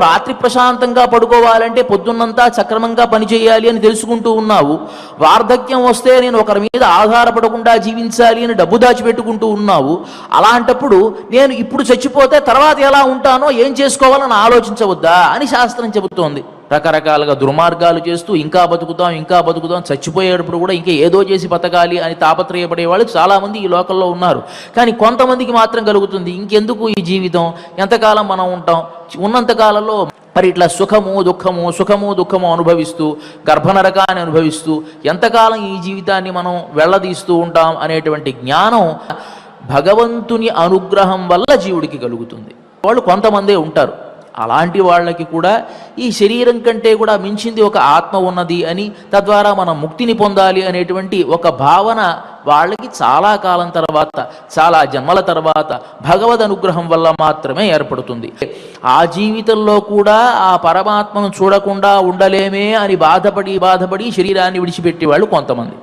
రాత్రి ప్రశాంతంగా పడుకోవాలంటే పొద్దున్నంతా సక్రమంగా పనిచేయాలి అని తెలుసుకుంటూ ఉన్నావు. వార్ధక్యం వస్తే నేను ఒకరి మీద ఆధారపడకుండా జీవించాలి అని డబ్బు దాచిపెట్టుకుంటూ ఉన్నావు. అలాంటప్పుడు నేను ఇప్పుడు చచ్చిపోతే తర్వాత ఎలా ఉంటానో ఏం చేసుకోవాలని ఆలోచించవద్దా అని శాస్త్రం చెబుతోంది. రకరకాలుగా దుర్మార్గాలు చేస్తూ ఇంకా బతుకుతాం, చచ్చిపోయేటప్పుడు కూడా ఇంకా ఏదో చేసి బతకాలి అని తాపత్రయపడే వాళ్ళు చాలామంది ఈ లోకంలో ఉన్నారు. కానీ కొంతమందికి మాత్రం కలుగుతుంది, ఇంకెందుకు ఈ జీవితం, ఎంతకాలం మనం ఉంటాం, ఉన్నంతకాలంలో మరి ఇట్లా సుఖము దుఃఖము అనుభవిస్తూ గర్భనరకాన్ని అనుభవిస్తూ ఎంతకాలం ఈ జీవితాన్ని మనం వెళ్ళదీస్తూ ఉంటాం అనేటువంటి జ్ఞానం భగవంతుని అనుగ్రహం వల్ల జీవుడికి కలుగుతుంది. వాళ్ళు కొంతమందే ఉంటారు. అలాంటి వాళ్ళకి కూడా ఈ శరీరం కంటే కూడా మించింది ఒక ఆత్మ ఉన్నది అని, తద్వారా మనం ముక్తిని పొందాలి అనేటువంటి ఒక భావన వాళ్ళకి చాలా కాలం తర్వాత, చాలా జన్మల తర్వాత భగవద్ అనుగ్రహం వల్ల మాత్రమే ఏర్పడుతుంది. ఆ జీవితంలో కూడా ఆ పరమాత్మను చూడకుండా ఉండలేమే అని బాధపడి శరీరాన్ని విడిచిపెట్టే వాళ్ళు కొంతమంది.